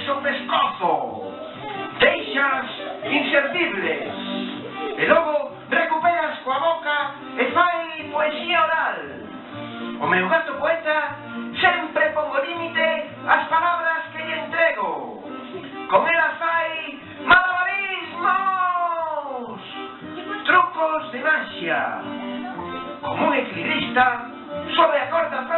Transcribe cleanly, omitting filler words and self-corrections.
tes o pescozo, deixas inservibles, e logo recuperas coa boca e fai poesía oral. O meu gato poeta sempre pon o límite ás palabras que lle entrego. Con ela fai malabarismos, trucos de magia. Como un equilibrista, sobe a corda